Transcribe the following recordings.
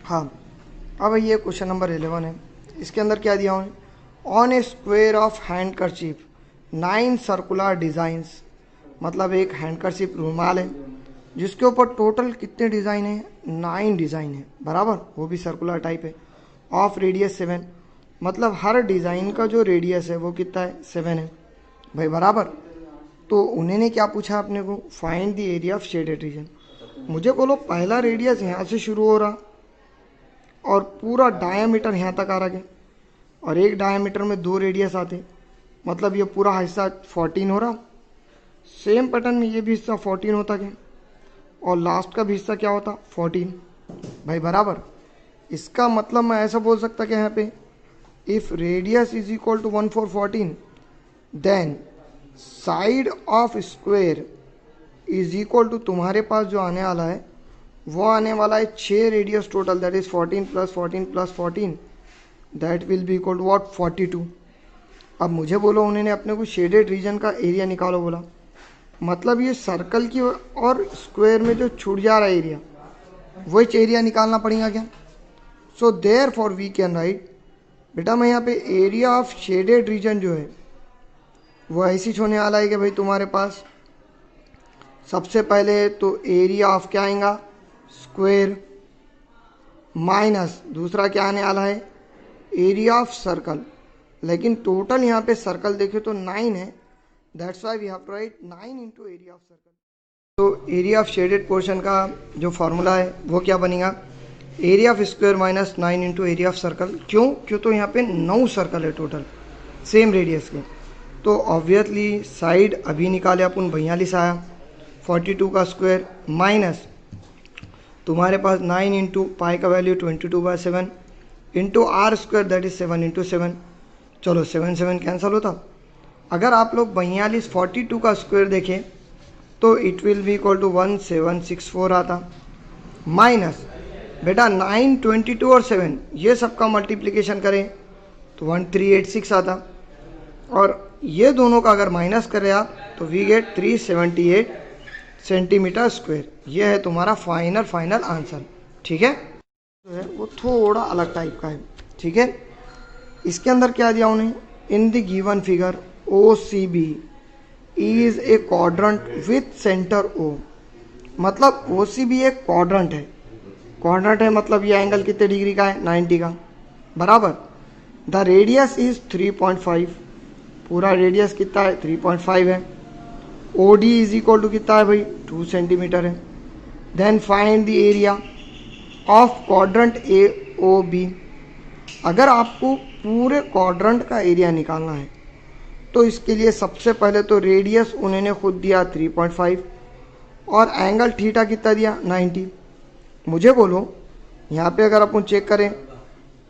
हाँ, अब ये क्वेश्चन नंबर 11 है। इसके अंदर क्या दिया उन्हें, on a square of handkerchief 9 circular designs, मतलब एक हैंड करचीफ रूमाल है जिसके ऊपर टोटल कितने डिज़ाइन है, 9 डिज़ाइन है, बराबर, वो भी सर्कुलर टाइप है, ऑफ रेडियस 7, मतलब हर डिज़ाइन का जो रेडियस है वो कितना है, 7 है भाई, बराबर। तो उन्होंने क्या पूछा अपने को, find the area of shaded reason. मुझे बोलो पहला रेडियस यहाँ से शुरू हो रहा और पूरा डायामीटर यहाँ तक आ रहा है, और एक डायामीटर में 2 रेडियस आते, मतलब ये पूरा हिस्सा 14 हो रहा। सेम पैटर्न में ये भी हिस्सा 14 होता क्या, और लास्ट का भी हिस्सा क्या होता, 14 भाई, बराबर। इसका मतलब मैं ऐसा बोल सकता कि यहाँ पे if radius is equal to 1 4 14 then side of square is equal to, तुम्हारे पास जो आने वाला है वो आने वाला है 6 radius total, that is 14 plus 14 plus 14, that will be equal to what, 42। अब मुझे बोलो उन्होंने अपने को शेडेड रीजन का एरिया निकालो बोला, मतलब ये सर्कल की और स्क्वायर में जो छूट जा रहा है एरिया, वही एरिया निकालना पड़ेगा क्या। So therefore we can write, बेटा मैं यहाँ पे एरिया ऑफ शेडेड रीजन जो है वो ऐसी होने वाला है कि भाई तुम्हारे पास सबसे पहले तो एरिया ऑफ क्या आएगा, स्क्वायर, माइनस दूसरा क्या आने वाला है, एरिया ऑफ सर्कल, लेकिन टोटल यहाँ पे सर्कल देखे तो 9 है, that's why we have to write 9 into area of circle. तो एरिया ऑफ शेडेड पोर्शन का जो फॉर्मूला है वो क्या बनेगा, area of square minus 9 into area of circle. क्यों तो यहाँ पे 9 सर्कल है टोटल सेम रेडियस के, तो ऑब्वियसली साइड अभी निकाले अपन 42 आया, 42 का स्क्वायर माइनस तुम्हारे पास 9 इंटू पाई का value 22/7 into R square, that is 7 into 7, चलो 7 7 कैंसिल होता। अगर आप लोग 42 42 का स्क्वायर देखें तो it will be equal to 1764 आता, माइनस बेटा 9 22 और 7 ये सबका मल्टीप्लिकेशन करें तो 1386 आता, और ये दोनों का अगर माइनस करें आप तो वी गेट 378 सेंटीमीटर स्क्वायर। ये है तुम्हारा फाइनल आंसर, ठीक है। जो है वो थोड़ा अलग टाइप का है, ठीक है। इसके अंदर क्या दिया उन्हें, in the given figure O C B is a quadrant with centre O, मतलब ओ सी बी एक क्वाड्रंट है, मतलब ये एंगल कितने डिग्री का है, 90 का, बराबर। द रेडियस इज 3.5, पूरा रेडियस कितना है, 3.5 है। O D is equal to कितना है भाई, 2 सेंटीमीटर है। Then find the area of quadrant A O B. अगर आपको पूरे क्वाड्रंट का एरिया निकालना है तो इसके लिए सबसे पहले तो रेडियस उन्होंने खुद दिया 3.5 और एंगल थीटा कितना दिया, 90। मुझे बोलो यहाँ पे अगर अपन चेक करें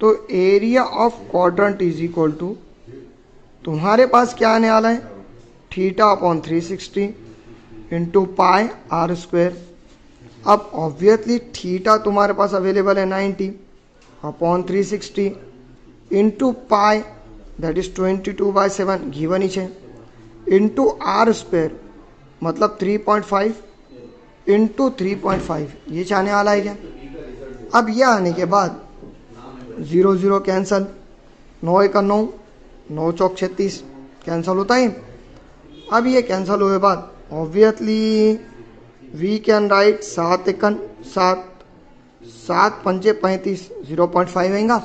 तो area of quadrant is equal to तुम्हारे पास क्या आने वाला है, theta upon 360 into pi R square. अब ऑब्वियसली थीटा तुम्हारे पास अवेलेबल है 90 upon 360 into pi, that is 22/7 given ही है, इंटू आर स्क्वायर मतलब 3.5 इंटू 3.5, ये चाहने वाला है क्या। अब यह आने के बाद 0 0 कैंसल, 9 1 9, 9 चौक 36 कैंसल होता है। अब ये कैंसल हुए बाद ऑब्वियसली वी कैन राइट 7 1 7, 7 5 35, 0.5 आएगा।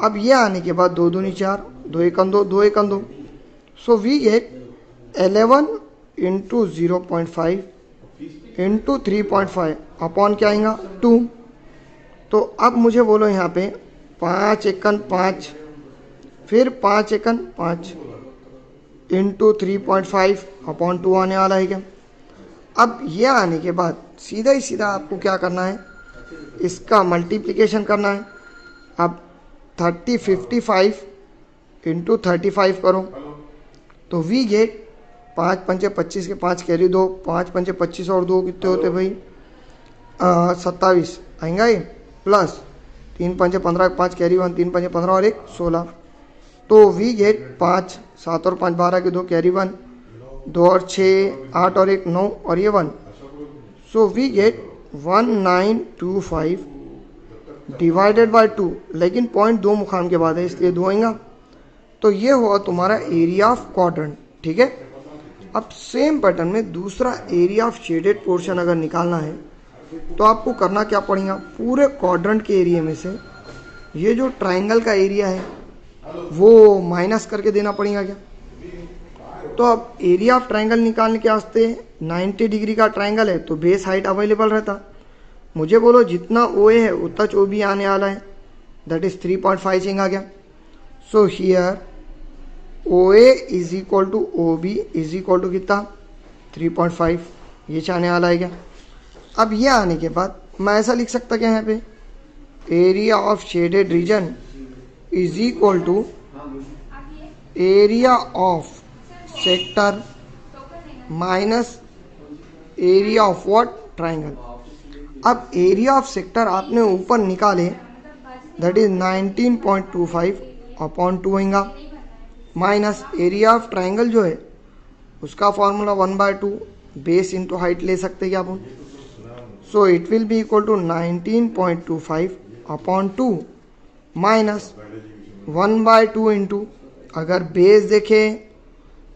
अब ये आने के बाद 2 2 4, 2 1 2, 2 1 2, so we get 11 into 0.5 into 3.5 upon क्या आएगा, 2। तो अब मुझे बोलो यहाँ पे 5 1 5, फिर 5 1 5 इंटू 3.5 अपॉन 2 आने वाला है क्या। अब ये आने के बाद सीधा आपको क्या करना है, इसका मल्टीप्लिकेशन करना है। अब 30 55 इंटू 35 करो तो वी गेट 5 5 25 के 5 कैरी 2, 5 5 25 और 2 कितने होते भाई, 27 आएगा ये, प्लस 3 5 15 5 कैरी 1, 3 5 15 और 1 16, तो वी गेट 5 7 और 5 12 के 2 कैरी 1, 2 और 6 8 और 1 9 और ये 1, so we get 1925 divided by 2, लेकिन पॉइंट 2 मुकाम के बाद है इसलिए 2 आएगा। तो ये हुआ तुम्हारा एरिया ऑफ क्वाड्रेंट, ठीक है। अब सेम पैटर्न में दूसरा एरिया ऑफ शेडेड पोर्शन अगर निकालना है तो आपको करना क्या पड़ेगा, पूरे क्वाड्रेंट के एरिया में से ये जो ट्राइंगल का एरिया है वो माइनस करके देना पड़ेगा क्या। तो अब एरिया ऑफ ट्राइंगल निकालने के वास्ते 90 डिग्री का ट्राइंगल है तो बेस हाइट अवेलेबल रहता। मुझे बोलो जितना OA है उतना OB आने वाला है, दैट इज 3.5 इंच आ गया। So here OA is equal to OB is equal to कितना 3.5, ये आने वाला है क्या। अब ये आने के बाद मैं ऐसा लिख सकता क्या यहाँ पे, area of shaded region is equal to area of sector minus area of what triangle. अब एरिया ऑफ सेक्टर आपने ऊपर निकाले, दैट इज 19.25 अपॉन 2 आएगा, माइनस एरिया ऑफ ट्राइंगल जो है उसका फॉर्मूला 1/2 बेस इंटू हाइट ले सकते क्या अपन। So it will be equal to 19.25 upon 2 minus 1/2 into, अगर बेस देखे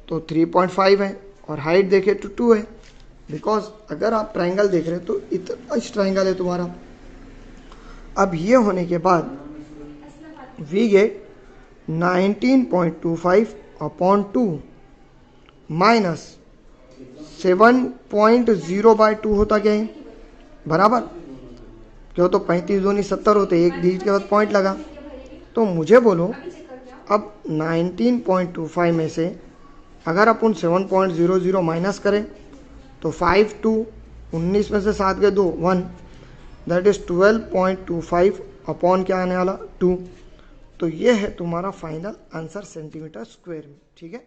तो 3.5 है और हाइट देखे तो 2 है, बिकॉज अगर आप ट्राइंगल देख रहे हैं तो इतना इस ट्राइंगल है तुम्हारा। अब ये होने के बाद वी गेट 19.25 अपॉन 2 माइनस 7.0/2 होता क्या है बराबर, क्यों तो 35 दूनी 70 होते, एक डिजिट के बाद पॉइंट लगा। तो मुझे बोलो अब 19.25 में से अगर अपन 7.00 माइनस करें तो 5 2 19 में से 7 के 2 1, दैट इज 12.25 अपॉन क्या आने वाला 2। तो ये है तुम्हारा फाइनल आंसर सेंटीमीटर स्क्वायर में, ठीक है।